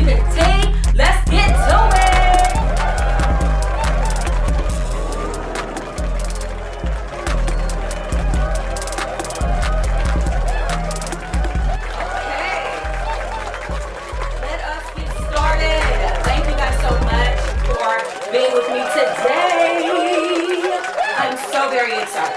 me the tea. Let's get to it. Okay. Let us get started. Thank you guys so much for being with me today. I'm so very excited.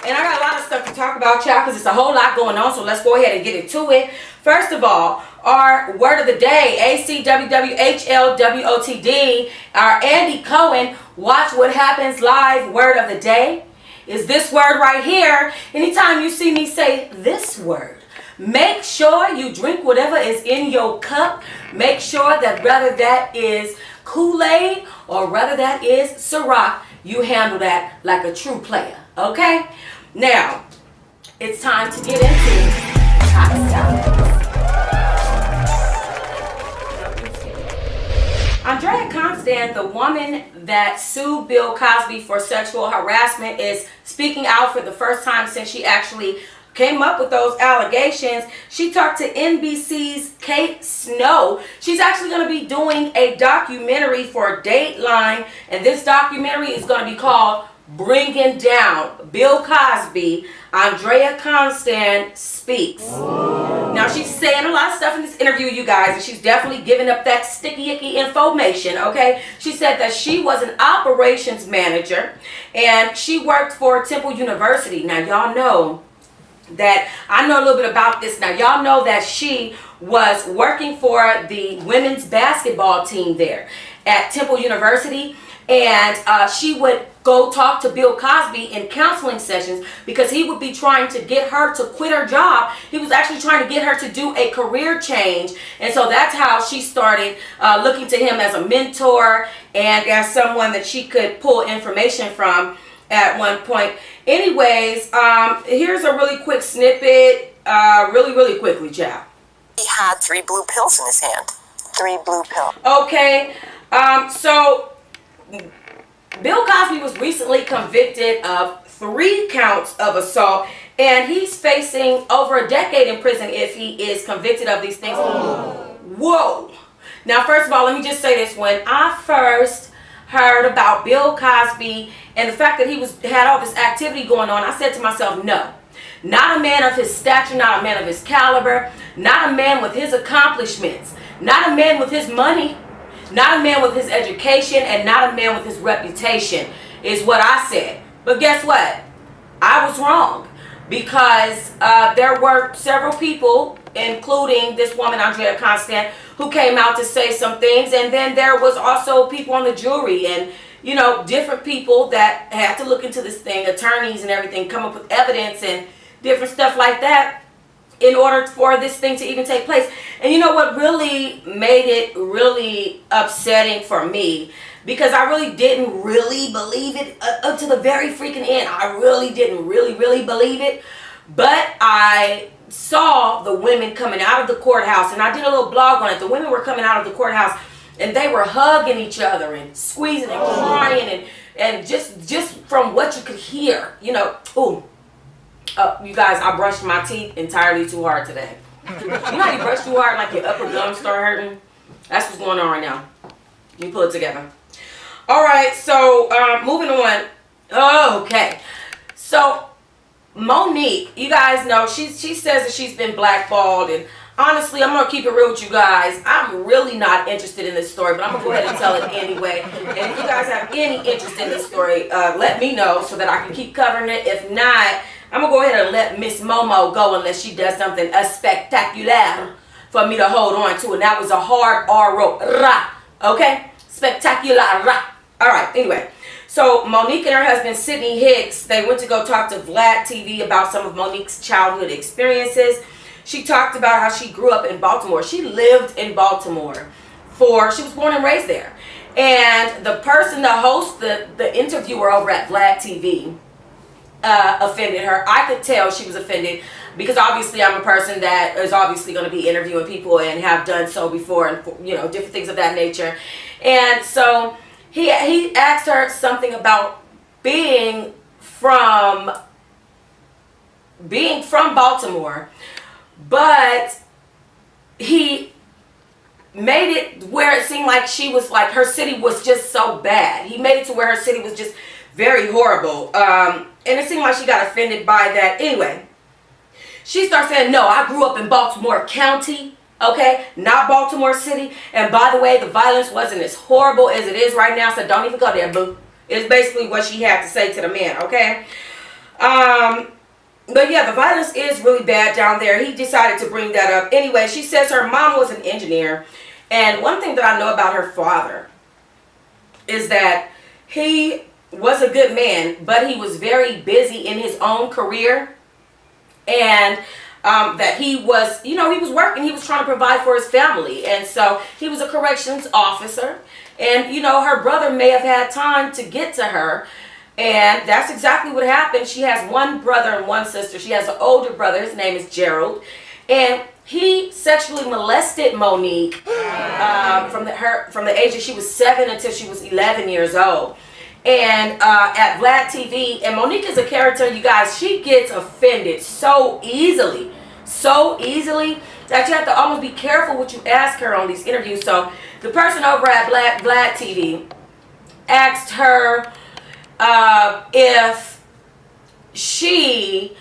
And I got a lot of stuff to talk about, y'all, because it's a whole lot going on, so let's go ahead and get into it. First of all, our word of the day, ACWWHLWOTD, our Andy Cohen, Watch What Happens Live word of the day is this word right here. Anytime you see me say this word, make sure you drink whatever is in your cup. Make sure that whether that is Kool-Aid or whether that is Ciroc, you handle that like a true player, okay? Now, it's time to get into hot topics. Andrea Constand, the woman that sued Bill Cosby for sexual harassment, is speaking out for the first time since she actually came up with those allegations. She talked to NBC's Kate Snow. She's actually going to be doing a documentary for Dateline, and this documentary is going to be called Bringing Down Bill Cosby. Andrea Constand speaks. Now, she's saying a lot of stuff in this interview, you guys, and she's definitely giving up that sticky icky information, okay? She said that she was an operations manager and she worked for Temple University. Now, y'all know that I know a little bit about this. Now, y'all know that she was working for the women's basketball team there at Temple University, and she would go talk to Bill Cosby in counseling sessions because he would be trying to get her to quit her job. He was actually trying to get her to do a career change, and so that's how she started looking to him as a mentor and as someone that she could pull information from at one point. Anyways, here's a really quick snippet, really quickly, child. He had 3 blue pills in his hand. 3 blue pills. Okay, so Bill Cosby was recently convicted of 3 counts of assault, and he's facing over a decade in prison if he is convicted of these things. Whoa. Now, first of all, let me just say this. When I first heard about Bill Cosby and the fact that he had all this activity going on, I said to myself, no. Not a man of his stature, not a man of his caliber, not a man with his accomplishments, not a man with his money, not a man with his education, and not a man with his reputation, is what I said. But guess what? I was wrong, because there were several people, including this woman, Andrea Constand, who came out to say some things. And then there was also people on the jury and, you know, different people that had to look into this thing, attorneys and everything, come up with evidence and different stuff like that in order for this thing to even take place. And you know what really made it really upsetting for me, because I really didn't really believe it up to the very freaking end. I really didn't really believe it. But I saw the women coming out of the courthouse, and I did a little blog on it. The women were coming out of the courthouse, and they were hugging each other and squeezing and crying, and just from what you could hear, you know. Ooh. You guys, I brushed my teeth entirely too hard today. You know how you brush too hard, like your upper gums start hurting? That's what's going on right now. You pull it together. All right, so moving on. Okay, so Monique, you guys know, she says that she's been blackballed, and honestly, I'm gonna keep it real with you guys. I'm really not interested in this story, but I'm gonna go ahead and tell it anyway. And if you guys have any interest in this story, let me know so that I can keep covering it. If not, I'm going to go ahead and let Miss Momo go unless she does something spectacular for me to hold on to. And that was a hard R-O. Ra. Okay? Spectacular. Ra. All right. Anyway. So Monique and her husband, Sidney Hicks, they went to go talk to Vlad TV about some of Monique's childhood experiences. She talked about how she grew up in Baltimore. She lived in Baltimore she was born and raised there. And the person, the host, the interviewer over at Vlad TV, offended her. I could tell she was offended because obviously I'm a person that is obviously going to be interviewing people and have done so before, and you know, different things of that nature. And so he asked her something about being from Baltimore, but he made it where it seemed like she was like, her city was just so bad. He made it to where her city was just very horrible. And it seemed like she got offended by that. Anyway, she starts saying, no, I grew up in Baltimore County, okay, not Baltimore City. And by the way, the violence wasn't as horrible as it is right now, so don't even go there, boo. It's basically what she had to say to the man, okay? But yeah, the violence is really bad down there. He decided to bring that up. Anyway, she says her mom was an engineer. And one thing that I know about her father is that he was a good man, but he was very busy in his own career. And that he was, you know, he was working. He was trying to provide for his family. And so he was a corrections officer. And, you know, her brother may have had time to get to her. And that's exactly what happened. She has one brother and one sister. She has an older brother. His name is Gerald. And he sexually molested Monique from the age that she was 7 until she was 11 years old. And at Vlad TV, and Monique is a character, you guys, she gets offended so easily that you have to almost be careful what you ask her on these interviews. So the person over at Vlad TV asked her if she,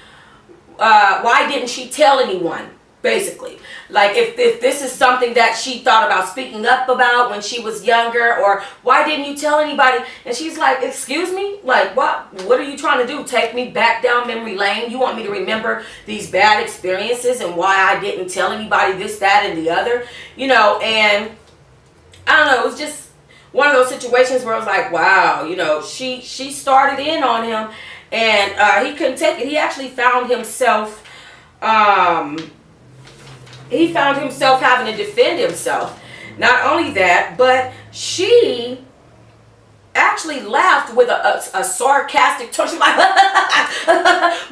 why didn't she tell anyone, basically. Like if this is something that she thought about speaking up about when she was younger, or why didn't you tell anybody? And she's like, excuse me? Like, what are you trying to do? Take me back down memory lane? You want me to remember these bad experiences and why I didn't tell anybody this, that, and the other? You know, and I don't know, it was just one of those situations where I was like, wow, you know, she started in on him, and he couldn't take it. He actually found himself having to defend himself. Not only that, but she actually laughed with a sarcastic tone. She's like,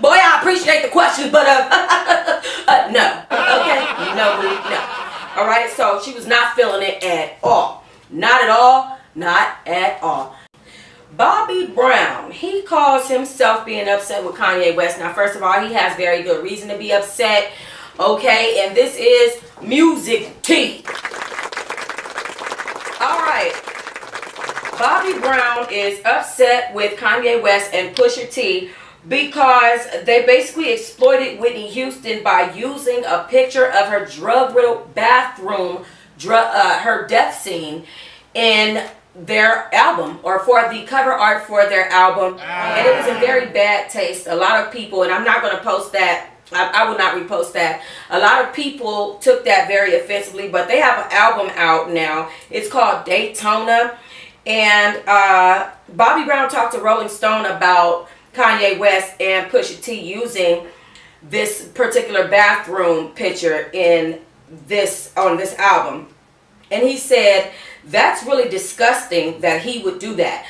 boy, I appreciate the question, but no. Okay? No. All right? So she was not feeling it at all. Not at all. Not at all. Bobby Brown, he calls himself being upset with Kanye West. Now, first of all, he has very good reason to be upset. Okay, and this is music tea. Alright. Bobby Brown is upset with Kanye West and Pusha T because they basically exploited Whitney Houston by using a picture of her drug-riddled bathroom, her death scene, in their album, or for the cover art for their album. And it was in very bad taste. A lot of people, and I'm not going to post that, I will not repost that. A lot of people took that very offensively, but they have an album out now. It's called Daytona. And Bobby Brown talked to Rolling Stone about Kanye West and Pusha T using this particular bathroom picture on this album. And he said, that's really disgusting that he would do that.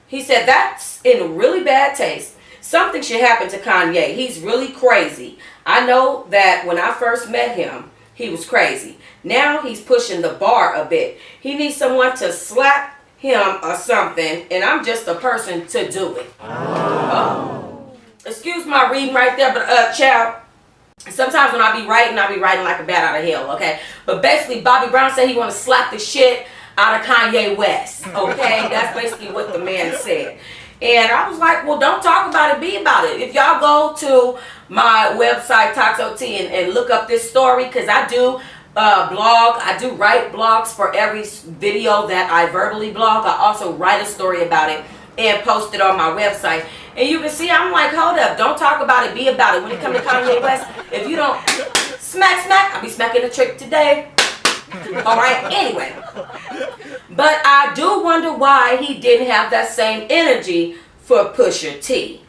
He said, that's in really bad taste. Something should happen to Kanye. He's really crazy. I know that when I first met him, he was crazy. Now he's pushing the bar a bit. He needs someone to slap him or something, and I'm just a person to do it. Excuse my reading right there, but child, sometimes when I be writing like a bat out of hell, okay? But basically, Bobby Brown said he want to slap the shit out of Kanye West, okay? That's basically what the man said. And I was like, well, don't talk about it, be about it. If y'all go to my website, Toxotea, and look up this story, because I do blog, I do write blogs for every video that I verbally blog. I also write a story about it and post it on my website. And you can see, I'm like, hold up, don't talk about it, be about it. When it comes to Kanye West, if you don't smack, I'll be smacking the trick today. Alright, anyway. But I do wonder why he didn't have that same energy for Pusha T.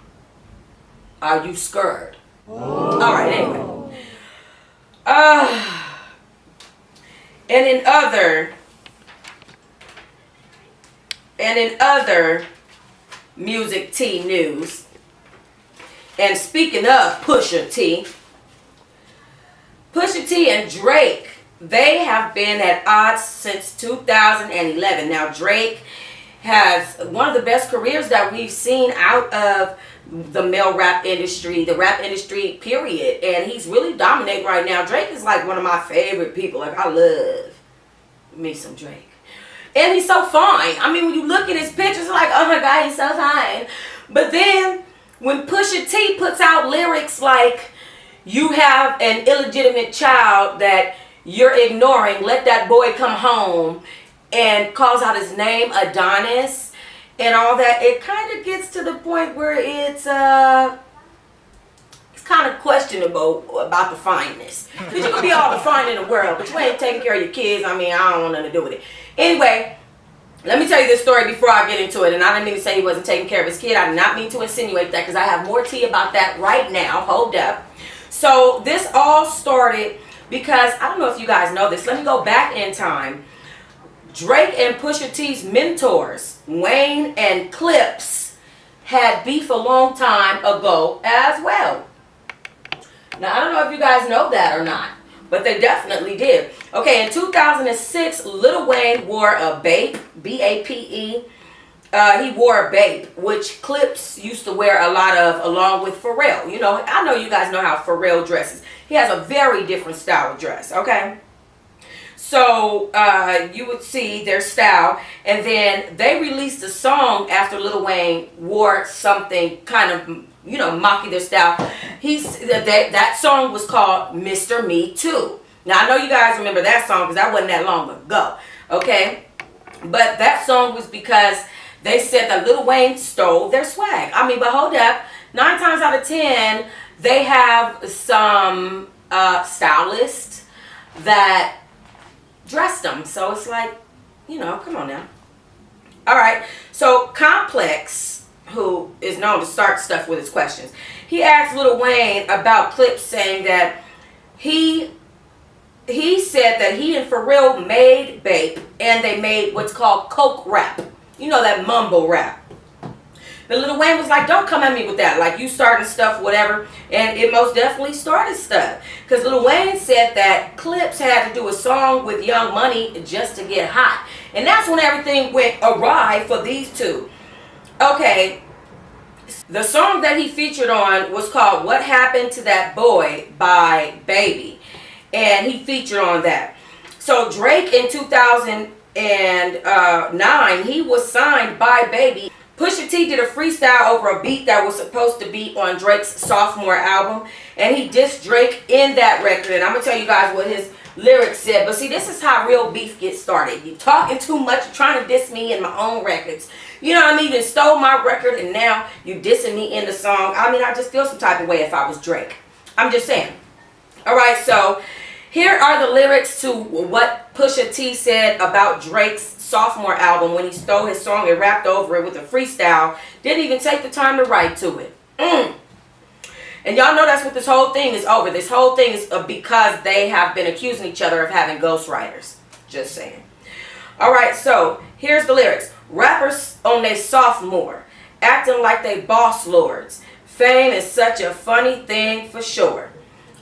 Are you scared? Alright, anyway. And in other music tea news, and speaking of Pusha T and Drake, they have been at odds since 2011. Now, Drake has one of the best careers that we've seen out of the male rap industry, the rap industry, period. And he's really dominating right now. Drake is like one of my favorite people. Like, I love me some Drake. And he's so fine. I mean, when you look at his pictures, it's like, oh my God, he's so fine. But then when Pusha T puts out lyrics like, you have an illegitimate child that you're ignoring, let that boy come home, and calls out his name, Adonis, and all that, it kind of gets to the point where it's kind of questionable about the fineness. Because you can be all the fine in the world, but you ain't taking care of your kids. I mean, I don't want nothing to do with it. Anyway, let me tell you this story before I get into it. And I didn't mean to say he wasn't taking care of his kid. I did not mean to insinuate that, because I have more tea about that right now. Hold up. So this all started because, I don't know if you guys know this. Let me go back in time. Drake and Pusha T's mentors, Wayne and Clips, had beef a long time ago as well. Now, I don't know if you guys know that or not, but they definitely did. Okay, in 2006, Lil Wayne wore a BAPE, B-A-P-E. He wore a BAPE, which Clips used to wear a lot of, along with Pharrell. You know, I know you guys know how Pharrell dresses. He has a very different style of dress, okay? So, you would see their style, and then they released a song after Lil Wayne wore something kind of, you know, mocking their style. That song was called Mr. Me Too. Now, I know you guys remember that song because that wasn't that long ago, okay? But that song was because they said that Lil Wayne stole their swag. I mean, but hold up. 9 times out of 10, they have some stylists that dressed them. So it's like, you know, come on now. All right. So Complex, who is known to start stuff with his questions, he asked Lil Wayne about Clips, saying that he said that he and Pharrell made BAPE, and they made what's called coke rap. You know, that mumble rap. But Lil Wayne was like, don't come at me with that. Like, you starting stuff, whatever. And it most definitely started stuff. Because Lil Wayne said that Clips had to do a song with Young Money just to get hot. And that's when everything went awry for these two. Okay. The song that he featured on was called What Happened to That Boy by Baby. And he featured on that. So Drake in 2009, he was signed by Baby. Pusha T did a freestyle over a beat that was supposed to be on Drake's sophomore album, and he dissed Drake in that record. And I'm going to tell you guys what his lyrics said. But see, this is how real beef gets started. You talking too much, you're trying to diss me in my own records. You know what I mean? You stole my record, and now you dissing me in the song. I mean, I just feel some type of way if I was Drake. I'm just saying. All right, so here are the lyrics to what Pusha T said about Drake's sophomore album when he stole his song and rapped over it with a freestyle. Didn't even take the time to write to it. And y'all know that's what this whole thing is over. This whole thing is because they have been accusing each other of having ghostwriters. Just saying. All right, so here's the lyrics. Rappers on their sophomore, acting like they boss lords. Fame is such a funny thing for sure.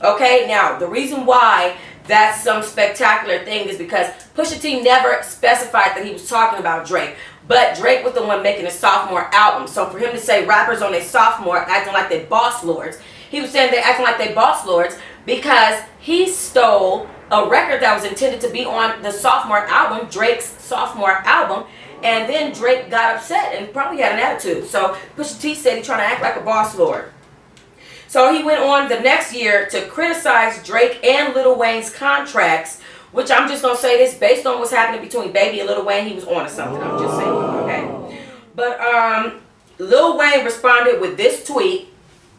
Okay, now the reason why that's some spectacular thing is because Pusha T never specified that he was talking about Drake. But Drake was the one making a sophomore album. So for him to say rappers on their sophomore acting like they boss lords, he was saying they're acting like they boss lords because he stole a record that was intended to be on the sophomore album, Drake's sophomore album. And then Drake got upset and probably had an attitude. So Pusha T said he's trying to act like a boss lord. So he went on the next year to criticize Drake and Lil Wayne's contracts, which I'm just going to say this, based on what's happening between Baby and Lil Wayne, he was on to something. I'm just saying, okay? But Lil Wayne responded with this tweet.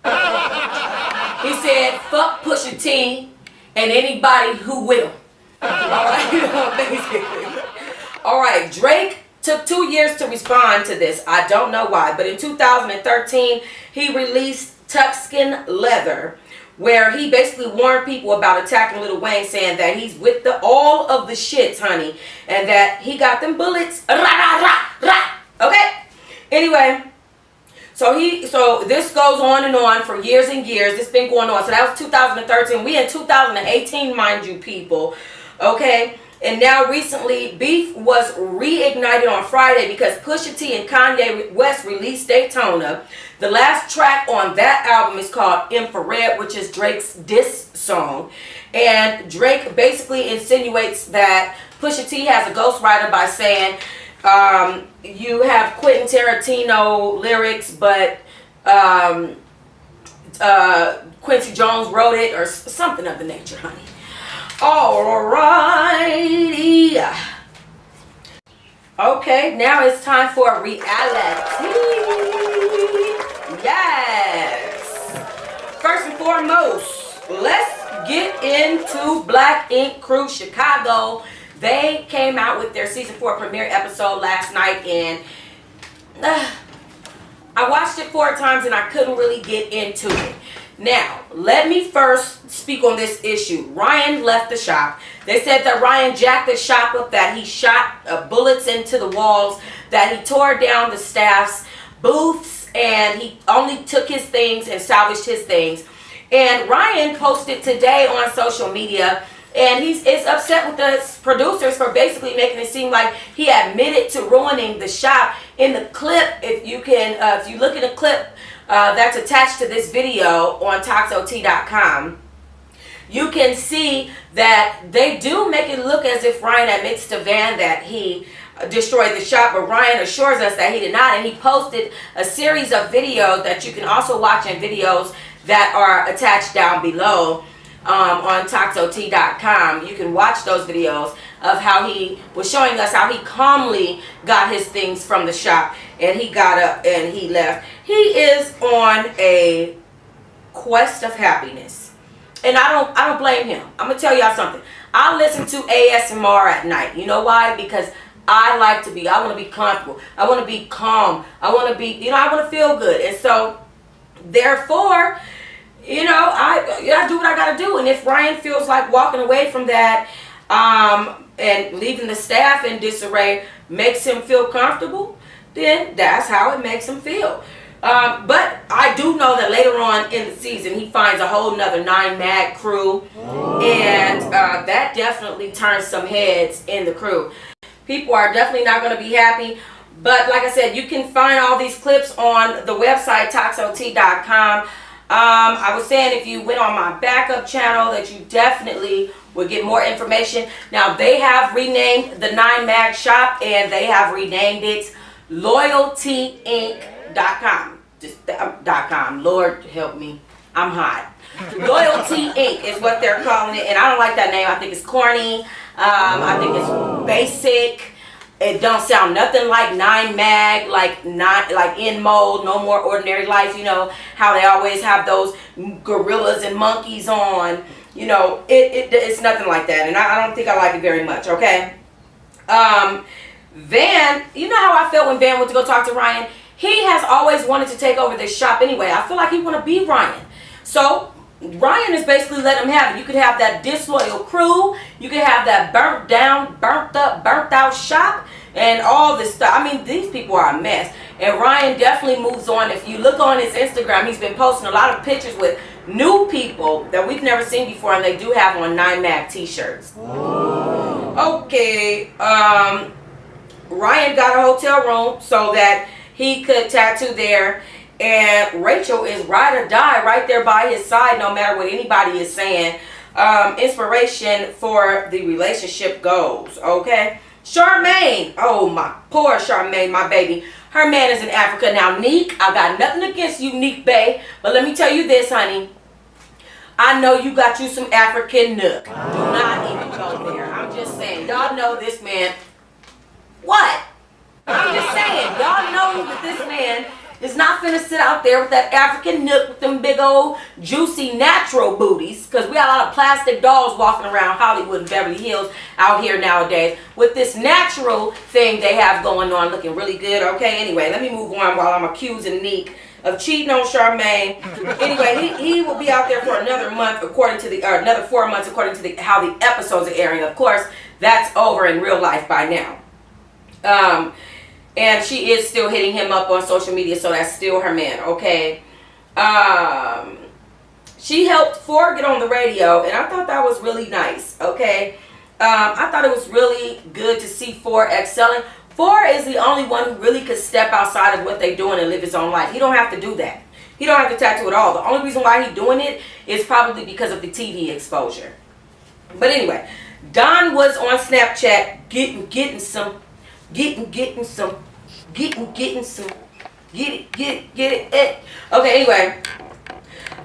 He said, fuck Pusha T and anybody who will. All right, Drake took 2 years to respond to this. I don't know why, but in 2013, he released Tuxkin Leather, where he basically warned people about attacking Lil Wayne, saying that he's with all of the shits, honey, and that he got them bullets. Rah, rah, rah, rah. Okay? Anyway, so this goes on and on for years and years. This been going on. So that was 2013. We in 2018, mind you, people. Okay? And now recently, beef was reignited on Friday because Pusha T and Kanye West released Daytona. The last track on that album is called Infrared, which is Drake's diss song. And Drake basically insinuates that Pusha T has a ghostwriter by saying, you have Quentin Tarantino lyrics, but Quincy Jones wrote it, or something of the nature, honey. Alrighty. Okay, now it's time for reality. Yes. First and foremost, let's get into Black Ink Crew Chicago. They came out with their season 4 premiere episode last night, and I watched it 4 times and I couldn't really get into it. Now, let me first speak on this issue. Ryan left the shop. They said that Ryan jacked the shop up, that he shot bullets into the walls, that he tore down the staff's booths, and he only took his things and salvaged his things. And Ryan posted today on social media, and is upset with the producers for basically making it seem like he admitted to ruining the shop. In the clip, if you look at the clip that's attached to this video on Toxotea.com, you can see that they do make it look as if Ryan admits to Van that he destroyed the shop, but Ryan assures us that he did not, and he posted a series of videos that you can also watch in videos that are attached down below on Toxotea.com. You can watch those videos of how he was showing us how he calmly got his things from the shop, and he got up and he left. He is on a quest of happiness, and I don't blame him. I'm gonna tell y'all something. I listen to ASMR at night. You know why? Because I want to be comfortable. I want to be calm. I want to be, I want to feel good. And so, therefore, I do what I got to do. And if Ryan feels like walking away from that and leaving the staff in disarray makes him feel comfortable, then that's how it makes him feel. But I do know that later on in the season, he finds a whole nother 9 Mag crew. And that definitely turns some heads in the crew. People are definitely not going to be happy. But like I said, you can find all these clips on the website, Toxotea.com. I was saying if you went on my backup channel that you definitely would get more information. Now, they have renamed the 9 Mag shop, and they have renamed it LoyaltyInc.com. Just .com. Lord help me. I'm hot. Loyalty Inc. is what they're calling it, and I don't like that name. I think it's corny. I think it's basic. It don't sound nothing like 9 Mag, like In Mode, No More Ordinary Life. You know how they always have those gorillas and monkeys on. It's nothing like that, and I don't think I like it very much. Okay. Van, you know how I felt when Van went to go talk to Ryan? He has always wanted to take over this shop anyway. I feel like he want to be Ryan. So Ryan is basically letting him have it. You could have that disloyal crew. You could have that burnt down, burnt out shop and all this stuff. I mean, these people are a mess. And Ryan definitely moves on. If you look on his Instagram, he's been posting a lot of pictures with new people that we've never seen before, and they do have on 9 Mag t-shirts. Okay. Ryan got a hotel room so that he could tattoo there. And Rachel is ride or die right there by his side, no matter what anybody is saying. Inspiration for the relationship goals, okay? Charmaine, oh my, poor Charmaine, my baby. Her man is in Africa. Now, Neek, I got nothing against you, Neek Bay, but let me tell you this, honey. I know you got you some African nook. Do not even go there. I'm just saying, y'all know this man. What? I'm just saying, y'all know that this man is not finna sit out there with that African nook with them big old juicy natural booties, because we got a lot of plastic dolls walking around Hollywood and Beverly Hills out here nowadays with this natural thing they have going on, looking really good. Okay, anyway, let me move on while I'm accusing Neek of cheating on Charmaine. Anyway, he will be out there for another month, according to another 4 months, according to how the episodes are airing. Of course, that's over in real life by now. And she is still hitting him up on social media, so that's still her man, okay? She helped Ford get on the radio, and I thought that was really nice, okay? I thought it was really good to see Ford excelling. Ford is the only one who really could step outside of what they're doing and live his own life. He don't have to do that. He don't have to tattoo at all. The only reason why he's doing it is probably because of the TV exposure. But anyway, Don was on Snapchat getting some, get it. Okay, anyway.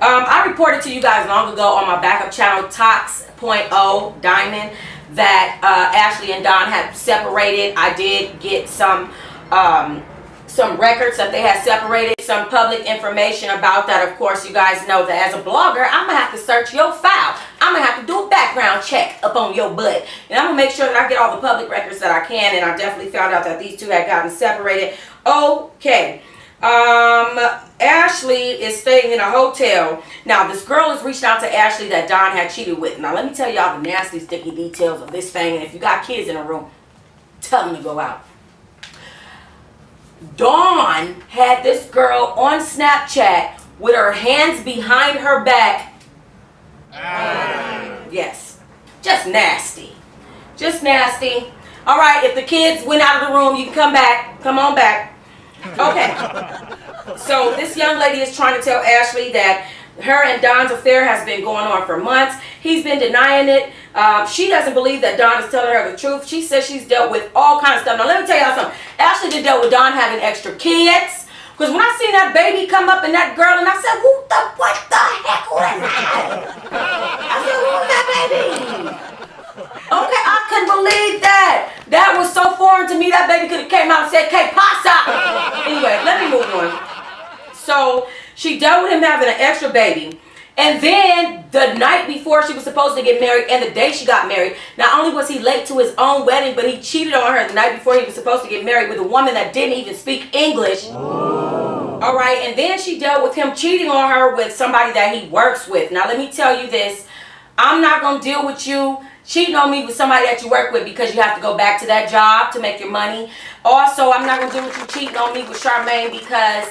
I reported to you guys long ago on my backup channel, Tox.0 Diamond, that Ashley and Don had separated. I did get some records that they had separated, some public information about that. Of course, you guys know that as a blogger, I'm going to have to search your file. I'm going to have to do a background check up on your butt. And I'm going to make sure that I get all the public records that I can. And I definitely found out that these two had gotten separated. Okay. Ashley is staying in a hotel. Now, this girl has reached out to Ashley that Don had cheated with. Now, let me tell y'all the nasty, sticky details of this thing. And if you got kids in the room, tell them to go out. Dawn had this girl on Snapchat with her hands behind her back. Yes. Just nasty. Just nasty. All right, if the kids went out of the room, you can come back. Come on back. Okay. So this young lady is trying to tell Ashley that her and Don's affair has been going on for months. He's been denying it. She doesn't believe that Don is telling her the truth. She says she's dealt with all kinds of stuff. Now, let me tell y'all something. Ashley did dealt with Don having extra kids. Because when I seen that baby come up and that girl, and I said, what the heck was that? I said, who was that baby? Okay, I couldn't believe that. That was so foreign to me. That baby could have came out and said, "Que pasa?" Anyway, let me move on. So she dealt with him having an extra baby. And then the night before she was supposed to get married and the day she got married, not only was he late to his own wedding, but he cheated on her the night before he was supposed to get married with a woman that didn't even speak English. All right, and then she dealt with him cheating on her with somebody that he works with. Now, let me tell you this. I'm not going to deal with you cheating on me with somebody that you work with because you have to go back to that job to make your money. Also, I'm not going to deal with you cheating on me with Charmaine because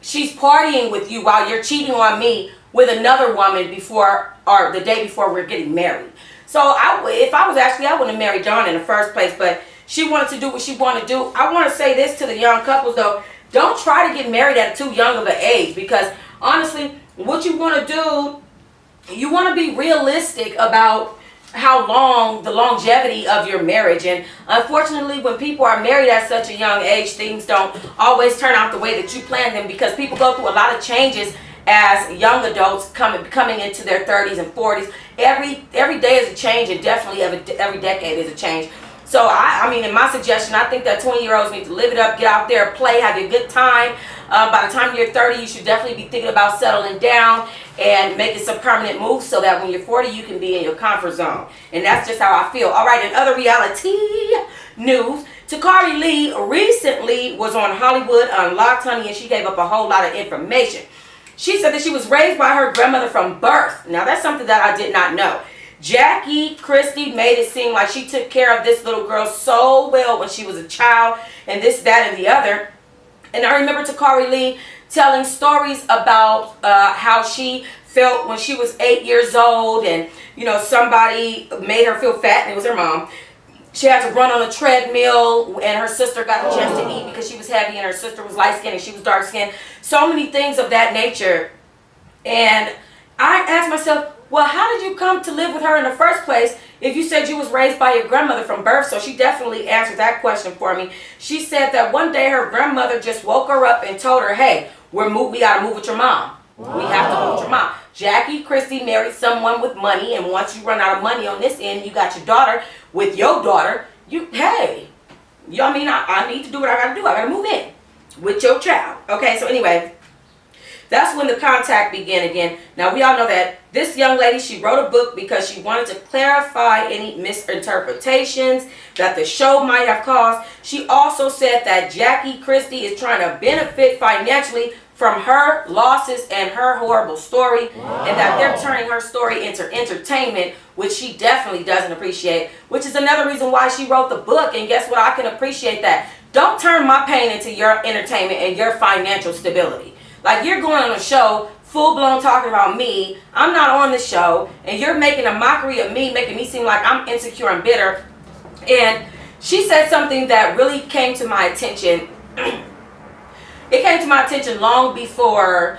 she's partying with you while you're cheating on me with another woman before or the day before we're getting married. So if I was Ashley, I wouldn't have married John in the first place, but she wanted to do what she wanted to do. I want to say this to the young couples though. Don't try to get married at too young of an age because honestly, what you want to do, you want to be realistic about how long, the longevity of your marriage. And unfortunately, when people are married at such a young age, things don't always turn out the way that you planned them because people go through a lot of changes as young adults coming into their 30s and 40s. Every day is a change, and definitely every decade is a change. So I mean, in my suggestion, I think that 20-year-olds need to live it up, get out there, play, have a good time. By the time you're 30, you should definitely be thinking about settling down and making some permanent moves so that when you're 40, you can be in your comfort zone. And that's just how I feel. All right, in other reality news, Takari Lee recently was on Hollywood Unlocked, honey, and she gave up a whole lot of information. She said that she was raised by her grandmother from birth. Now, that's something that I did not know. Jackie Christie made it seem like she took care of this little girl so well when she was a child and this, that, and the other. And I remember Takari Lee telling stories about how she felt when she was 8 years old and, you know, somebody made her feel fat and it was her mom. She had to run on a treadmill and her sister got a chance to eat because she was heavy and her sister was light-skinned and she was dark-skinned. So many things of that nature. And I asked myself, well, how did you come to live with her in the first place if you said you was raised by your grandmother from birth? So she definitely answered that question for me. She said that one day her grandmother just woke her up and told her, hey, we got to move with your mom. Wow. We have to move with your mom. Jackie Christie married someone with money, and once you run out of money on this end, you got your daughter with your daughter. I need to do what I got to do. I got to move in with your child. Okay, so anyway. That's when the contact began again. Now, we all know that this young lady, she wrote a book because she wanted to clarify any misinterpretations that the show might have caused. She also said that Jackie Christie is trying to benefit financially from her losses and her horrible story. Wow. And that they're turning her story into entertainment, which she definitely doesn't appreciate, which is another reason why she wrote the book. And guess what? I can appreciate that. Don't turn my pain into your entertainment and your financial stability. Like, you're going on a show, full-blown talking about me. I'm not on the show, and you're making a mockery of me, making me seem like I'm insecure and bitter. And she said something that really came to my attention. It came to my attention long before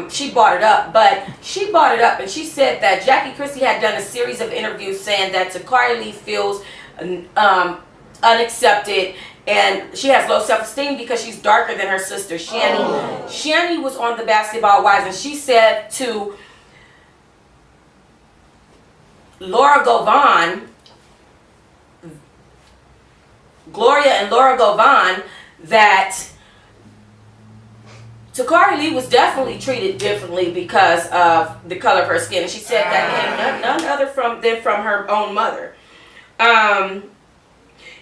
she brought it up, but she brought it up and she said that Jackie Christie had done a series of interviews saying that Takari Lee feels unaccepted and she has low self-esteem because she's darker than her sister Shani. Shani was on the Basketball Wives and she said to Gloria and Laura Govan, that Takari Lee was definitely treated differently because of the color of her skin. And she said that came none other than from her own mother.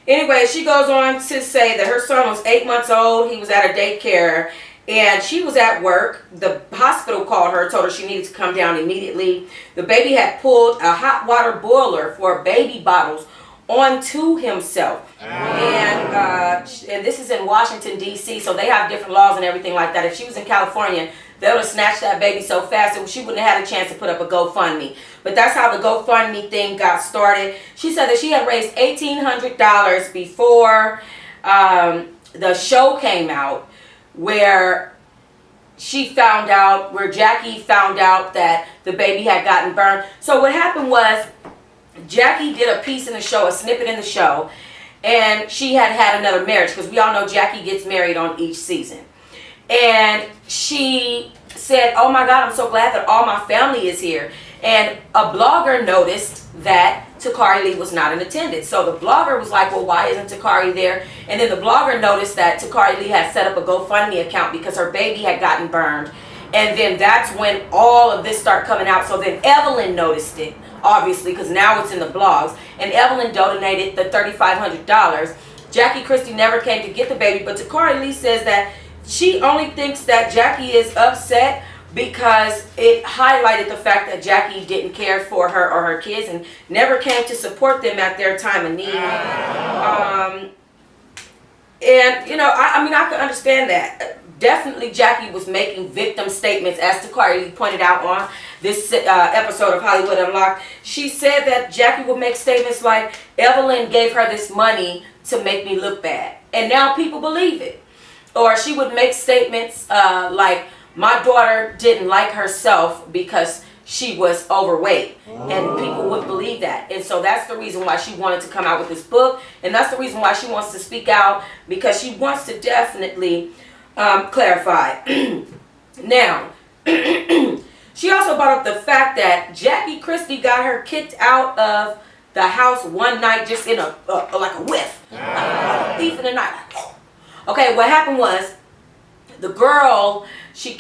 Anyway, she goes on to say that her son was 8 months old. He was at a daycare and she was at work. The hospital called her, told her she needed to come down immediately. The baby had pulled a hot water boiler for baby bottles onto himself. And this is in Washington, D.C., so they have different laws and everything like that. If she was in California, they would have snatched that baby so fast that she wouldn't have had a chance to put up a GoFundMe. But that's how the GoFundMe thing got started. She said that she had raised $1,800 before the show came out, where Jackie found out that the baby had gotten burned. So what happened was, Jackie did a piece in the show, a snippet in the show, and she had another marriage, because we all know Jackie gets married on each season. And she said, oh my God, I'm so glad that all my family is here. And a blogger noticed that Takari Lee was not in attendance. So the blogger was like, well, why isn't Takari there? And then the blogger noticed that Takari Lee had set up a GoFundMe account because her baby had gotten burned. And then that's when all of this started coming out. So then Evelyn noticed it, obviously, because now it's in the blogs. And Evelyn donated the $3,500. Jackie Christie never came to get the baby, but Takari Lee says that she only thinks that Jackie is upset because it highlighted the fact that Jackie didn't care for her or her kids and never came to support them at their time of need. And, you know, I mean, I can understand that. Definitely Jackie was making victim statements, as Takari Lee pointed out on this episode of Hollywood Unlocked. She said that Jackie would make statements like, Evelyn gave her this money to make me look bad. And now people believe it. Or she would make statements like, my daughter didn't like herself because she was overweight. And people wouldn't believe that. And so that's the reason why she wanted to come out with this book. And that's the reason why she wants to speak out, because she wants to definitely clarify. Now, she also brought up the fact that Jackie Christie got her kicked out of the house one night, just in like a whiff, like a thief in the night. Okay, what happened was, the girl, she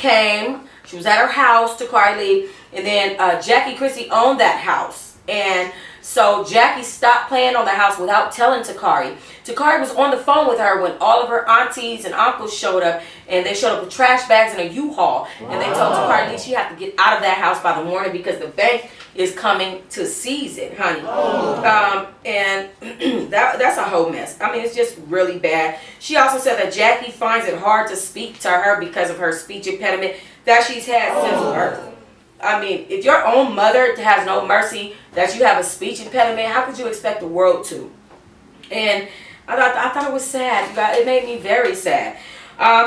was at her house, Takari Lee, and then Jackie Christie owned that house. And so Jackie stopped playing on the house without telling Takari. Takari was on the phone with her when all of her aunties and uncles showed up, and they showed up with trash bags and a U-Haul. And they told Takari Lee she had to get out of that house by the morning because the bank is coming to seize it, honey. And that's a whole mess. I mean, it's just really bad. She also said that Jackie finds it hard to speak to her because of her speech impediment that she's had since birth. I mean, if your own mother has no mercy that you have a speech impediment, how could you expect the world to? And I thought it was sad. It made me very sad.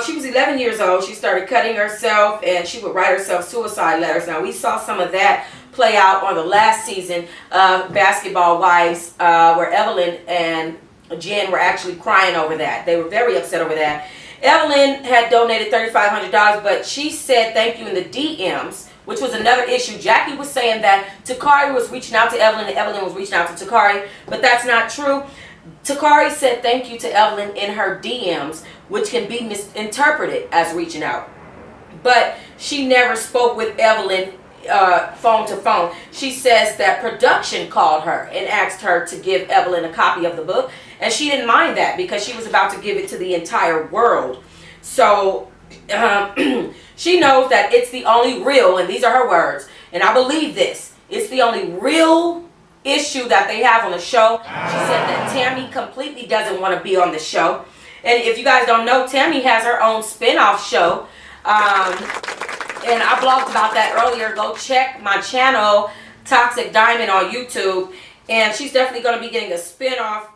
She was 11 years old. She started cutting herself, and she would write herself suicide letters. Now, we saw some of that play out on the last season of Basketball Wives, where Evelyn and Jen were actually crying over that. They were very upset over that. Evelyn had donated $3,500, but she said thank you in the DMs, which was another issue. Jackie was saying that Takari was reaching out to Evelyn and Evelyn was reaching out to Takari, but that's not true. Takari said thank you to Evelyn in her DMs, which can be misinterpreted as reaching out. But she never spoke with Evelyn phone to phone. She says that production called her and asked her to give Evelyn a copy of the book, and she didn't mind that because she was about to give it to the entire world. So she knows that it's the only real, and these are her words, and I believe this, it's the only real issue that they have on the show. She said that Tammy completely doesn't want to be on the show. And if you guys don't know, Tammy has her own spin-off show. And I blogged about that earlier. Go check my channel, Toxic Diamond, on YouTube. And she's definitely going to be getting a spin-off.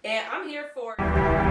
And I'm here for it.